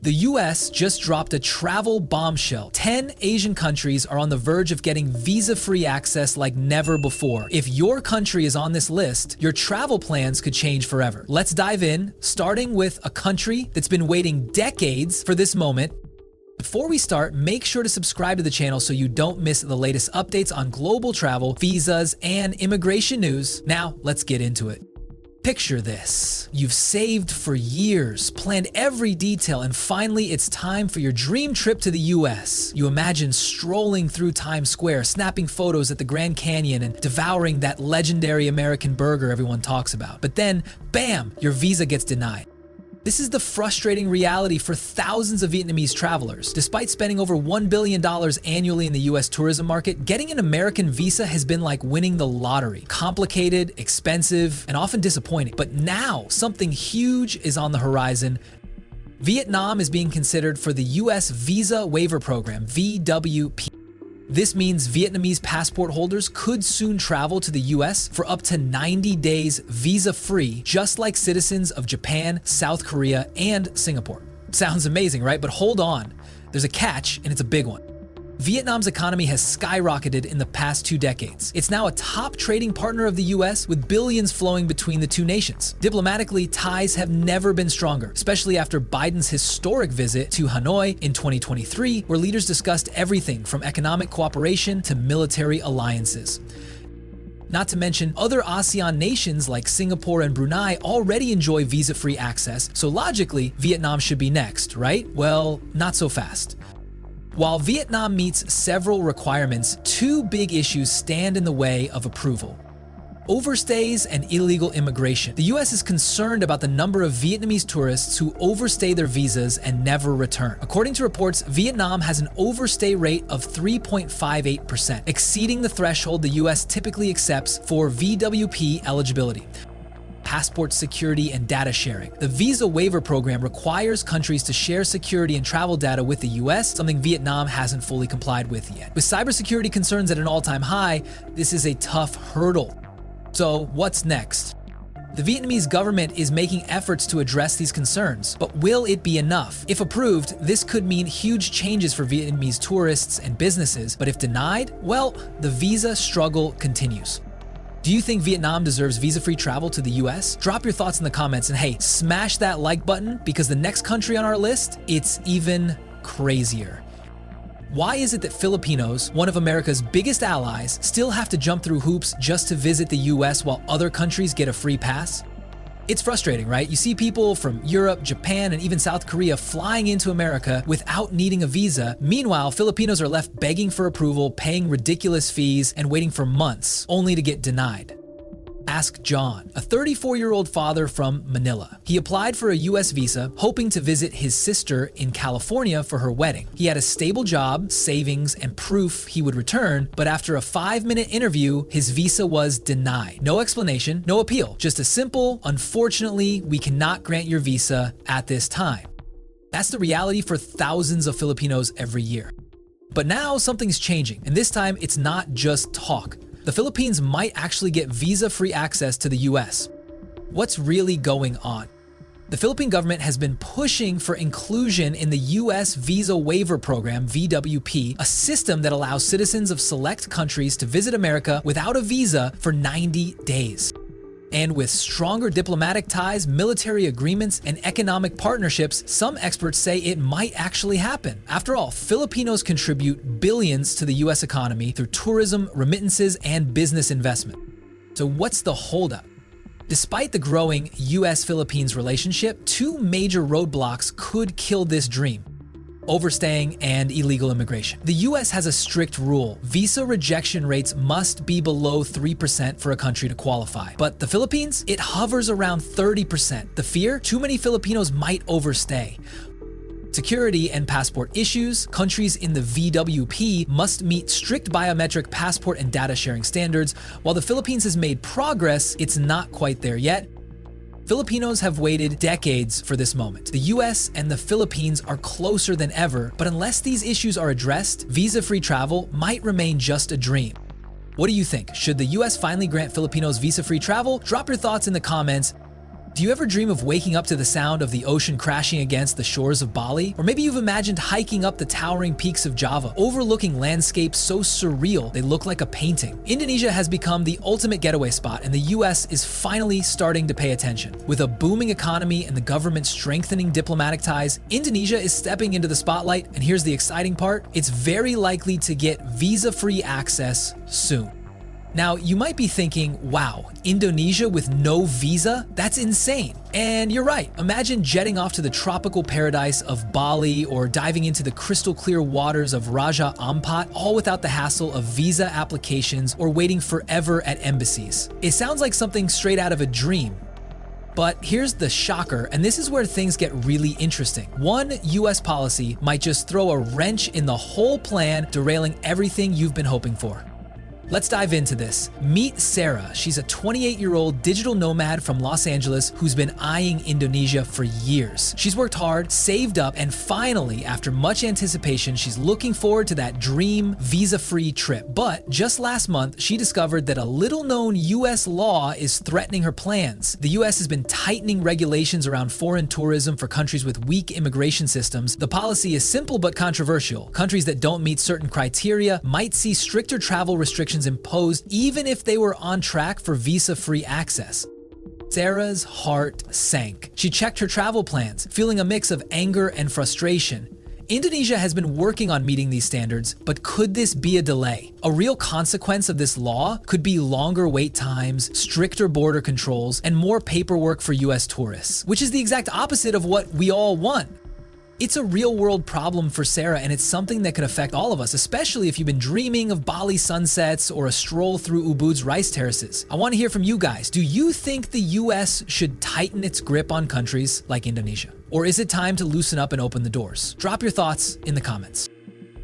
The US just dropped a travel bombshell. 10 Asian countries are on the verge of getting visa-free access like never before. If your country is on this list, your travel plans could change forever. Let's dive in, starting with a country that's been waiting decades for this moment. Before we start, make sure to subscribe to the channel so you don't miss the latest updates on global travel, visas, and immigration news. Now, let's get into it. Picture this. You've saved for years, planned every detail, and finally it's time for your dream trip to the US. You imagine strolling through Times Square, snapping photos at the Grand Canyon, and devouring that legendary American burger everyone talks about. But then, bam, your visa gets denied. This is the frustrating reality for thousands of Vietnamese travelers. Despite spending over $1 billion annually in the US tourism market, getting an American visa has been like winning the lottery. Complicated, expensive, and often disappointing. But now, something huge is on the horizon. Vietnam is being considered for the US Visa Waiver Program, VWP. This means Vietnamese passport holders could soon travel to the US for up to 90 days visa-free, just like citizens of Japan, South Korea, and Singapore. Sounds amazing, right? But hold on. There's a catch, and it's a big one. Vietnam's economy has skyrocketed in the past 2 decades. It's now a top trading partner of the US, with billions flowing between the two nations. Diplomatically, ties have never been stronger, especially after Biden's historic visit to Hanoi in 2023, where leaders discussed everything from economic cooperation to military alliances. Not to mention, other ASEAN nations like Singapore and Brunei already enjoy visa-free access, so logically, Vietnam should be next, right? Well, not so fast. While Vietnam meets several requirements, 2 big issues stand in the way of approval: overstays and illegal immigration. The US is concerned about the number of Vietnamese tourists who overstay their visas and never return. According to reports, Vietnam has an overstay rate of 3.58%, exceeding the threshold the US typically accepts for VWP eligibility. Passport security and data sharing. The Visa Waiver Program requires countries to share security and travel data with the US, something Vietnam hasn't fully complied with yet. With cybersecurity concerns at an all-time high, this is a tough hurdle. So what's next? The Vietnamese government is making efforts to address these concerns, but will it be enough? If approved, this could mean huge changes for Vietnamese tourists and businesses, but if denied, well, the visa struggle continues. Do you think Vietnam deserves visa-free travel to the US? Drop your thoughts in the comments, and hey, smash that like button, because the next country on our list, it's even crazier. Why is it that Filipinos, one of America's biggest allies, still have to jump through hoops just to visit the US while other countries get a free pass? It's frustrating, right? You see people from Europe, Japan, and even South Korea flying into America without needing a visa. Meanwhile, Filipinos are left begging for approval, paying ridiculous fees, and waiting for months, only to get denied. Ask John, a 34-year-old father from Manila. He applied for a US visa, hoping to visit his sister in California for her wedding. He had a stable job, savings, and proof he would return, but after a 5-minute interview, his visa was denied. No explanation, no appeal, just a simple, "Unfortunately, we cannot grant your visa at this time." That's the reality for thousands of Filipinos every year. But now something's changing, and this time it's not just talk. The Philippines might actually get visa-free access to the US. What's really going on? The Philippine government has been pushing for inclusion in the US Visa Waiver Program, VWP, a system that allows citizens of select countries to visit America without a visa for 90 days. And with stronger diplomatic ties, military agreements, and economic partnerships, some experts say it might actually happen. After all, Filipinos contribute billions to the US economy through tourism, remittances, and business investment. So what's the holdup? Despite the growing US-Philippines relationship, 2 major roadblocks could kill this dream: overstaying and illegal immigration. The US has a strict rule. Visa rejection rates must be below 3% for a country to qualify. But the Philippines, it hovers around 30%. The fear? Too many Filipinos might overstay. Security and passport issues. Countries in the VWP must meet strict biometric passport and data sharing standards. While the Philippines has made progress, it's not quite there yet. Filipinos have waited decades for this moment. The US and the Philippines are closer than ever, but unless these issues are addressed, visa-free travel might remain just a dream. What do you think? Should the US finally grant Filipinos visa-free travel? Drop your thoughts in the comments. Do you ever dream of waking up to the sound of the ocean crashing against the shores of Bali? Or maybe you've imagined hiking up the towering peaks of Java, overlooking landscapes so surreal they look like a painting. Indonesia has become the ultimate getaway spot, and the US is finally starting to pay attention. With a booming economy and the government strengthening diplomatic ties, Indonesia is stepping into the spotlight, and here's the exciting part: it's very likely to get visa-free access soon. Now, you might be thinking, wow, Indonesia with no visa? That's insane. And you're right. Imagine jetting off to the tropical paradise of Bali or diving into the crystal clear waters of Raja Ampat, all without the hassle of visa applications or waiting forever at embassies. It sounds like something straight out of a dream. But here's the shocker, and this is where things get really interesting. One US policy might just throw a wrench in the whole plan, derailing everything you've been hoping for. Let's dive into this. Meet Sarah. She's a 28-year-old digital nomad from Los Angeles who's been eyeing Indonesia for years. She's worked hard, saved up, and finally, after much anticipation, she's looking forward to that dream visa-free trip. But just last month, she discovered that a little-known US law is threatening her plans. The US has been tightening regulations around foreign tourism for countries with weak immigration systems. The policy is simple but controversial. Countries that don't meet certain criteria might see stricter travel restrictions imposed even if they were on track for visa-free access. Sarah's heart sank. She checked her travel plans, feeling a mix of anger and frustration. Indonesia has been working on meeting these standards, but could this be a delay? A real consequence of this law could be longer wait times, stricter border controls, and more paperwork for US tourists, which is the exact opposite of what we all want. It's a real-world problem for Sarah, and it's something that could affect all of us, especially if you've been dreaming of Bali sunsets or a stroll through Ubud's rice terraces. I want to hear from you guys. Do you think the US should tighten its grip on countries like Indonesia? Or is it time to loosen up and open the doors? Drop your thoughts in the comments.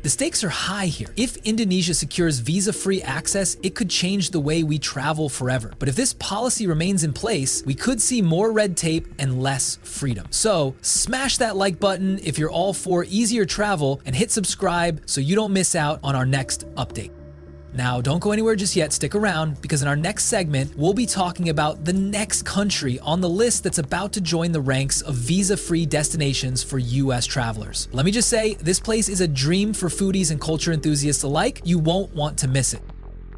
The stakes are high here. If Indonesia secures visa-free access, it could change the way we travel forever. But if this policy remains in place, we could see more red tape and less freedom. So smash that like button if you're all for easier travel, and hit subscribe so you don't miss out on our next update. Now, don't go anywhere just yet, stick around, because in our next segment, we'll be talking about the next country on the list that's about to join the ranks of visa-free destinations for US travelers. Let me just say, this place is a dream for foodies and culture enthusiasts alike. You won't want to miss it.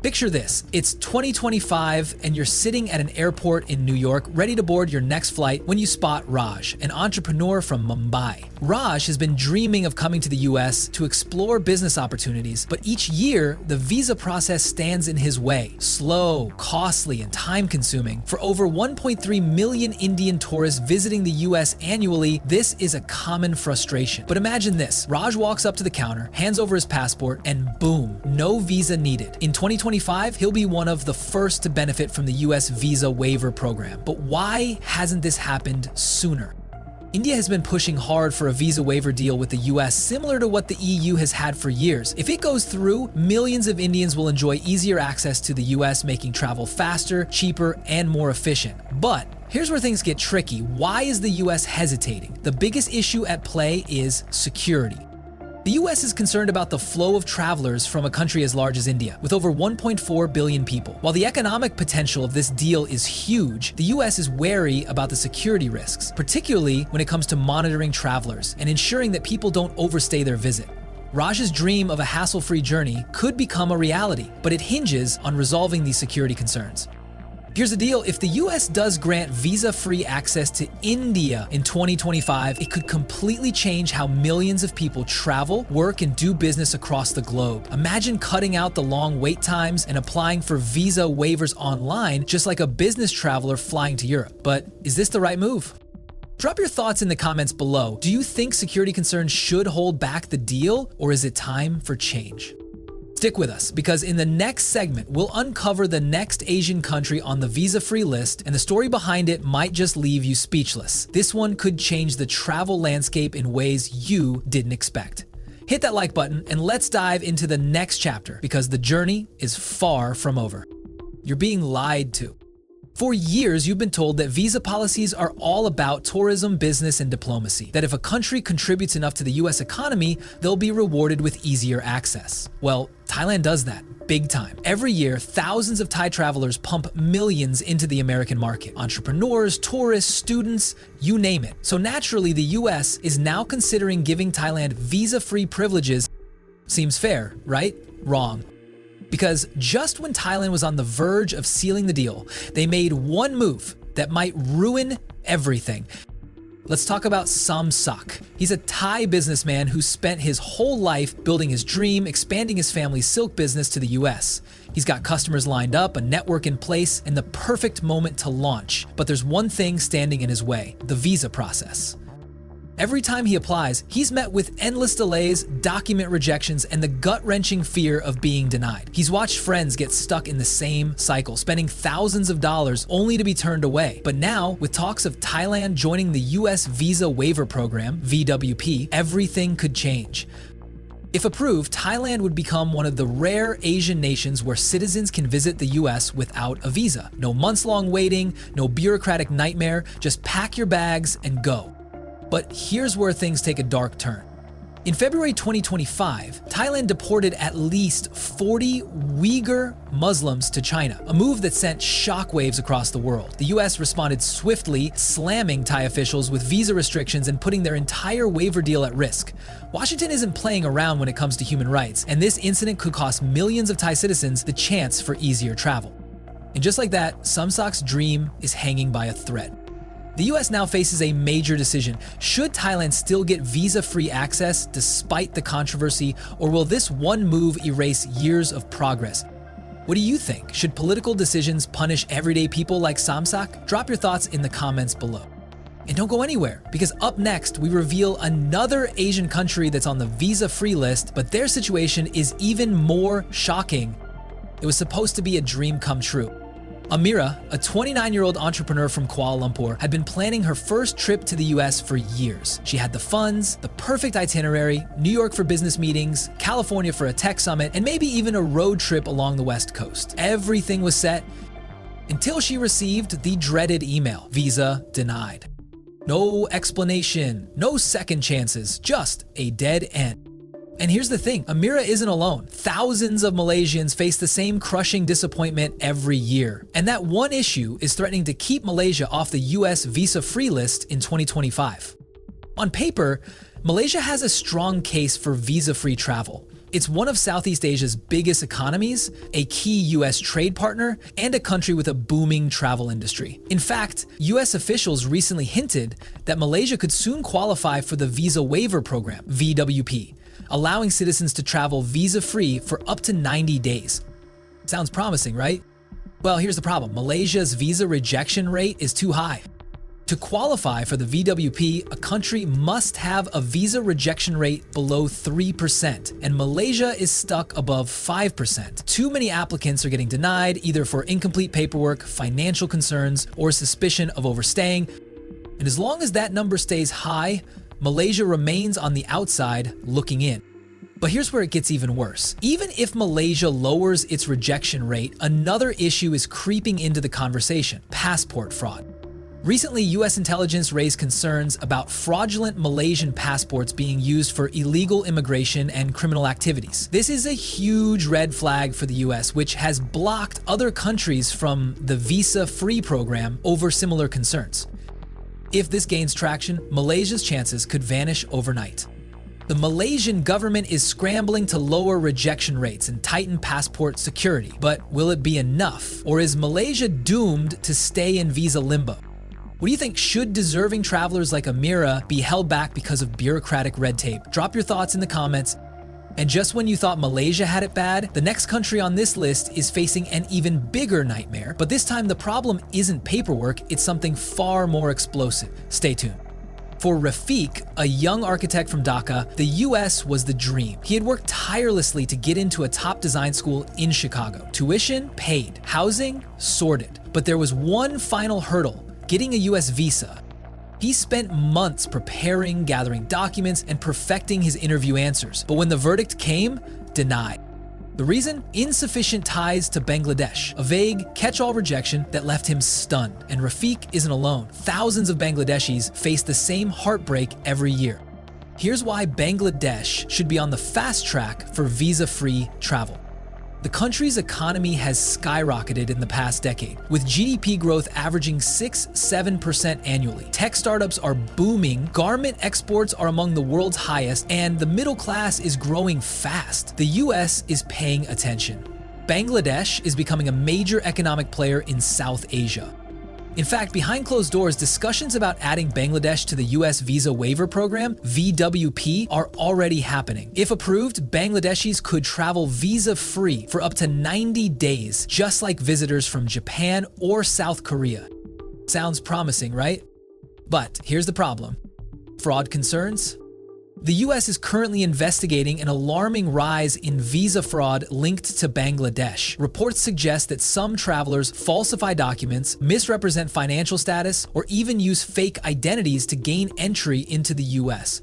Picture this, it's 2025 and you're sitting at an airport in New York ready to board your next flight when you spot Raj, an entrepreneur from Mumbai. Raj has been dreaming of coming to the US to explore business opportunities, but each year the visa process stands in his way. Slow, costly, and time-consuming. For over 1.3 million Indian tourists visiting the US annually, this is a common frustration. But imagine this, Raj walks up to the counter, hands over his passport, and boom, no visa needed. In 2025, he'll be one of the first to benefit from the US visa waiver program. But why hasn't this happened sooner? India has been pushing hard for a visa waiver deal with the US, similar to what the EU has had for years. If it goes through, millions of Indians will enjoy easier access to the US, making travel faster, cheaper, and more efficient. But here's where things get tricky. Why is the US hesitating? The biggest issue at play is security. The US is concerned about the flow of travelers from a country as large as India, with over 1.4 billion people. While the economic potential of this deal is huge, the US is wary about the security risks, particularly when it comes to monitoring travelers and ensuring that people don't overstay their visit. Raj's dream of a hassle-free journey could become a reality, but it hinges on resolving these security concerns. Here's the deal, if the US does grant visa-free access to India in 2025, it could completely change how millions of people travel, work, and do business across the globe. Imagine cutting out the long wait times and applying for visa waivers online, just like a business traveler flying to Europe. But is this the right move? Drop your thoughts in the comments below. Do you think security concerns should hold back the deal, or is it time for change? Stick with us, because in the next segment, we'll uncover the next Asian country on the visa-free list, and the story behind it might just leave you speechless. This one could change the travel landscape in ways you didn't expect. Hit that like button, and let's dive into the next chapter, because the journey is far from over. You're being lied to. For years, you've been told that visa policies are all about tourism, business, and diplomacy. That if a country contributes enough to the US economy, they'll be rewarded with easier access. Well, Thailand does that big time. Every year, thousands of Thai travelers pump millions into the American market. Entrepreneurs, tourists, students, you name it. So naturally, the US is now considering giving Thailand visa-free privileges. Seems fair, right? Wrong. Because just when Thailand was on the verge of sealing the deal, they made one move that might ruin everything. Let's talk about Samsak. He's a Thai businessman who spent his whole life building his dream, expanding his family's silk business to the US. He's got customers lined up, a network in place, and the perfect moment to launch. But there's one thing standing in his way: the visa process. Every time he applies, he's met with endless delays, document rejections, and the gut-wrenching fear of being denied. He's watched friends get stuck in the same cycle, spending thousands of dollars only to be turned away. But now, with talks of Thailand joining the US Visa Waiver Program, VWP, everything could change. If approved, Thailand would become one of the rare Asian nations where citizens can visit the US without a visa. No months-long waiting, no bureaucratic nightmare, just pack your bags and go. But here's where things take a dark turn. In February 2025, Thailand deported at least 40 Uyghur Muslims to China, a move that sent shockwaves across the world. The US responded swiftly, slamming Thai officials with visa restrictions and putting their entire waiver deal at risk. Washington isn't playing around when it comes to human rights, and this incident could cost millions of Thai citizens the chance for easier travel. And just like that, Samsak's dream is hanging by a thread. The US now faces a major decision. Should Thailand still get visa-free access despite the controversy, or will this one move erase years of progress? What do you think? Should political decisions punish everyday people like Samsak? Drop your thoughts in the comments below. And don't go anywhere, because up next, we reveal another Asian country that's on the visa-free list, but their situation is even more shocking. It was supposed to be a dream come true. Amira, a 29-year-old entrepreneur from Kuala Lumpur, had been planning her first trip to the US for years. She had the funds, the perfect itinerary, New York for business meetings, California for a tech summit, and maybe even a road trip along the West Coast. Everything was set until she received the dreaded email: visa denied. No explanation, no second chances, just a dead end. And here's the thing, Amira isn't alone. Thousands of Malaysians face the same crushing disappointment every year. And that one issue is threatening to keep Malaysia off the US visa-free list in 2025. On paper, Malaysia has a strong case for visa-free travel. It's one of Southeast Asia's biggest economies, a key US trade partner, and a country with a booming travel industry. In fact, US officials recently hinted that Malaysia could soon qualify for the Visa Waiver Program, VWP, allowing citizens to travel visa-free for up to 90 days. Sounds promising, right? Well, here's the problem. Malaysia's visa rejection rate is too high. To qualify for the VWP, a country must have a visa rejection rate below 3%, and Malaysia is stuck above 5%. Too many applicants are getting denied, either for incomplete paperwork, financial concerns, or suspicion of overstaying. And as long as that number stays high, Malaysia remains on the outside looking in. But here's where it gets even worse. Even if Malaysia lowers its rejection rate, another issue is creeping into the conversation: passport fraud. Recently, US intelligence raised concerns about fraudulent Malaysian passports being used for illegal immigration and criminal activities. This is a huge red flag for the US, which has blocked other countries from the visa-free program over similar concerns. If this gains traction, Malaysia's chances could vanish overnight. The Malaysian government is scrambling to lower rejection rates and tighten passport security. But will it be enough? Or is Malaysia doomed to stay in visa limbo? What do you think? Should deserving travelers like Amira be held back because of bureaucratic red tape? Drop your thoughts in the comments. And just when you thought Malaysia had it bad, the next country on this list is facing an even bigger nightmare. But this time the problem isn't paperwork, it's something far more explosive. Stay tuned. For Rafiq, a young architect from Dhaka, the US was the dream. He had worked tirelessly to get into a top design school in Chicago. Tuition paid, housing sorted. But there was one final hurdle: getting a US visa. He spent months preparing, gathering documents, and perfecting his interview answers. But when the verdict came, denied. The reason? Insufficient ties to Bangladesh, a vague catch-all rejection that left him stunned. And Rafiq isn't alone. Thousands of Bangladeshis face the same heartbreak every year. Here's why Bangladesh should be on the fast track for visa-free travel. The country's economy has skyrocketed in the past decade, with GDP growth averaging 6-7% annually. Tech startups are booming, garment exports are among the world's highest, and the middle class is growing fast. The US is paying attention. Bangladesh is becoming a major economic player in South Asia. In fact, behind closed doors, discussions about adding Bangladesh to the US Visa Waiver Program, VWP, are already happening. If approved, Bangladeshis could travel visa-free for up to 90 days, just like visitors from Japan or South Korea. Sounds promising, right? But here's the problem. Fraud concerns? The US is currently investigating an alarming rise in visa fraud linked to Bangladesh. Reports suggest that some travelers falsify documents, misrepresent financial status, or even use fake identities to gain entry into the US.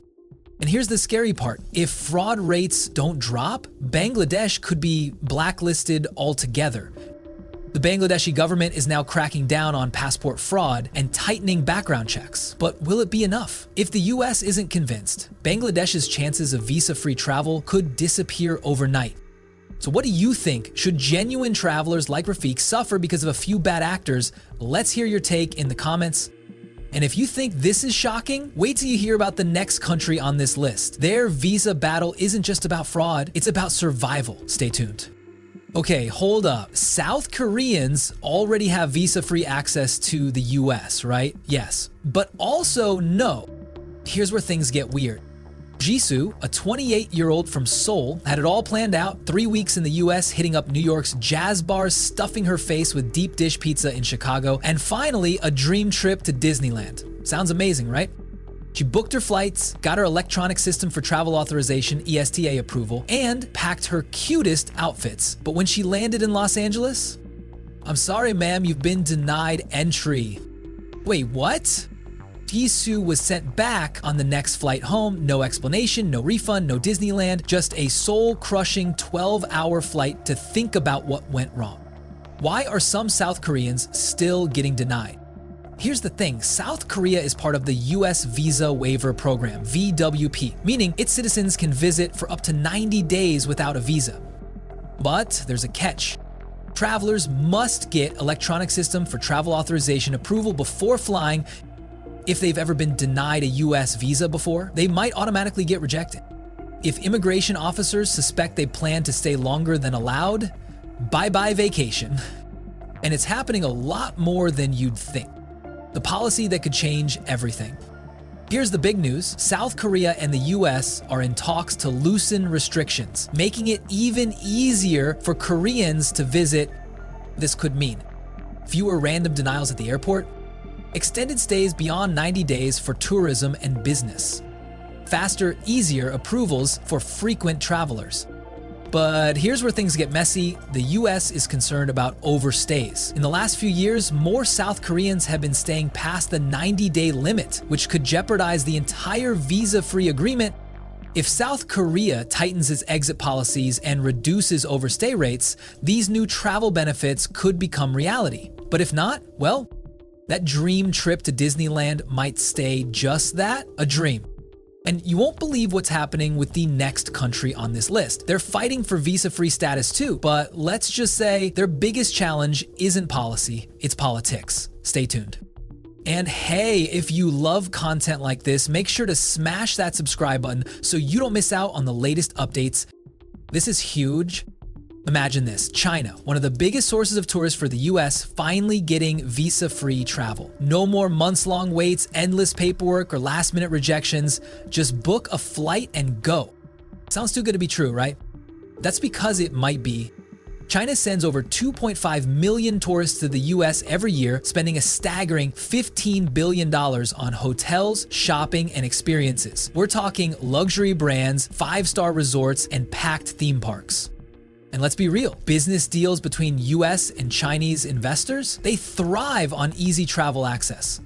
And here's the scary part. If fraud rates don't drop, Bangladesh could be blacklisted altogether. The Bangladeshi government is now cracking down on passport fraud and tightening background checks. But will it be enough? If the US isn't convinced, Bangladesh's chances of visa-free travel could disappear overnight. So what do you think? Should genuine travelers like Rafiq suffer because of a few bad actors? Let's hear your take in the comments. And if you think this is shocking, wait till you hear about the next country on this list. Their visa battle isn't just about fraud, it's about survival. Stay tuned. Okay, hold up. South Koreans already have visa-free access to the US, right? Yes. But also no. Here's where things get weird. Jisoo, a 28-year-old from Seoul, had it all planned out, 3 weeks in the US, hitting up New York's jazz bars, stuffing her face with deep dish pizza in Chicago, and finally a dream trip to Disneyland. Sounds amazing, right? She booked her flights, got her electronic system for travel authorization, ESTA approval, and packed her cutest outfits. But when she landed in Los Angeles, I'm sorry ma'am, you've been denied entry. Wait, what? Jisoo was sent back on the next flight home, no explanation, no refund, no Disneyland, just a soul-crushing 12-hour flight to think about what went wrong. Why are some South Koreans still getting denied? Here's the thing, South Korea is part of the US Visa Waiver Program, VWP, meaning its citizens can visit for up to 90 days without a visa. But there's a catch. Travelers must get electronic system for travel authorization approval before flying. If they've ever been denied a US visa before, they might automatically get rejected. If immigration officers suspect they plan to stay longer than allowed, bye-bye vacation. And it's happening a lot more than you'd think. The policy that could change everything. Here's the big news. South Korea and the US are in talks to loosen restrictions, making it even easier for Koreans to visit. This could mean fewer random denials at the airport, extended stays beyond 90 days for tourism and business, faster, easier approvals for frequent travelers. But here's where things get messy. The US is concerned about overstays. In the last few years, more South Koreans have been staying past the 90-day limit, which could jeopardize the entire visa-free agreement. If South Korea tightens its exit policies and reduces overstay rates, these new travel benefits could become reality. But if not, well, that dream trip to Disneyland might stay just that, a dream. And you won't believe what's happening with the next country on this list. They're fighting for visa-free status too, but let's just say their biggest challenge isn't policy, it's politics. Stay tuned. And hey, if you love content like this, make sure to smash that subscribe button so you don't miss out on the latest updates. This is huge. Imagine this, China, one of the biggest sources of tourists for the US, finally getting visa-free travel. No more months-long waits, endless paperwork, or last-minute rejections. Just book a flight and go. Sounds too good to be true, right? That's because it might be. China sends over 2.5 million tourists to the US every year, spending a staggering $15 billion on hotels, shopping, and experiences. We're talking luxury brands, 5-star resorts, and packed theme parks. And let's be real, business deals between US and Chinese investors, they thrive on easy travel access.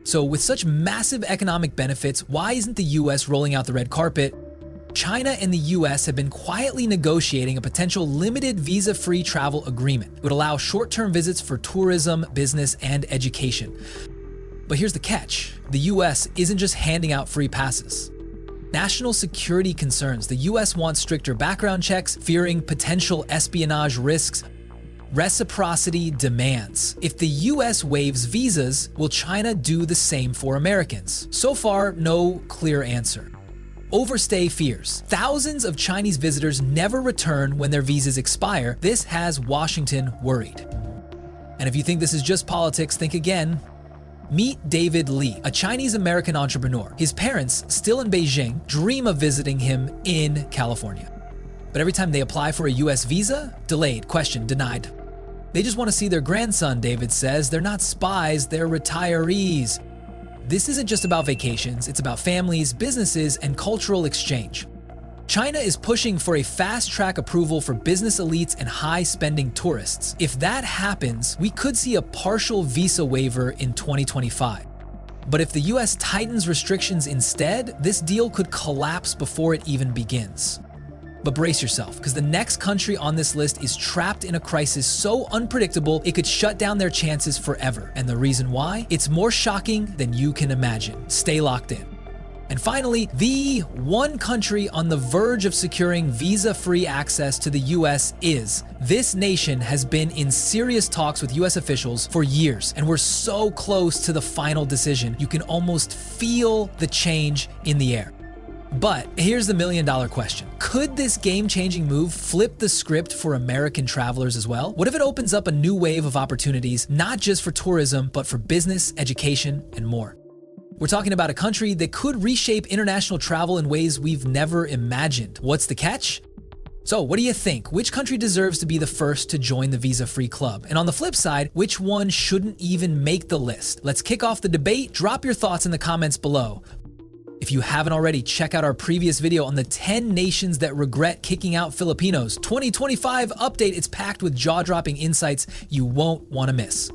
So with such massive economic benefits, why isn't the US rolling out the red carpet? China and the US have been quietly negotiating a potential limited visa-free travel agreement. It would allow short-term visits for tourism, business, and education. But here's the catch. The US isn't just handing out free passes. National security concerns. The US wants stricter background checks, fearing potential espionage risks. Reciprocity demands. If the US waives visas, will China do the same for Americans? So far, no clear answer. Overstay fears. Thousands of Chinese visitors never return when their visas expire. This has Washington worried. And if you think this is just politics, think again. Meet David Lee, a Chinese-American entrepreneur. His parents, still in Beijing, dream of visiting him in California. But every time they apply for a US visa, delayed, questioned, denied. They just want to see their grandson, David says. They're not spies, they're retirees. This isn't just about vacations, it's about families, businesses, and cultural exchange. China is pushing for a fast-track approval for business elites and high-spending tourists. If that happens, we could see a partial visa waiver in 2025. But if the US tightens restrictions instead, this deal could collapse before it even begins. But brace yourself, because the next country on this list is trapped in a crisis so unpredictable it could shut down their chances forever. And the reason why? It's more shocking than you can imagine. Stay locked in. And finally, the one country on the verge of securing visa-free access to the US is. This nation has been in serious talks with US officials for years, and we're so close to the final decision, you can almost feel the change in the air. But here's the million-dollar question. Could this game-changing move flip the script for American travelers as well? What if it opens up a new wave of opportunities, not just for tourism, but for business, education, and more? We're talking about a country that could reshape international travel in ways we've never imagined. What's the catch? So what do you think? Which country deserves to be the first to join the visa-free club? And on the flip side, which one shouldn't even make the list? Let's kick off the debate. Drop your thoughts in the comments below. If you haven't already, check out our previous video on the 10 nations that regret kicking out Filipinos. 2025 update. It's packed with jaw-dropping insights you won't want to miss.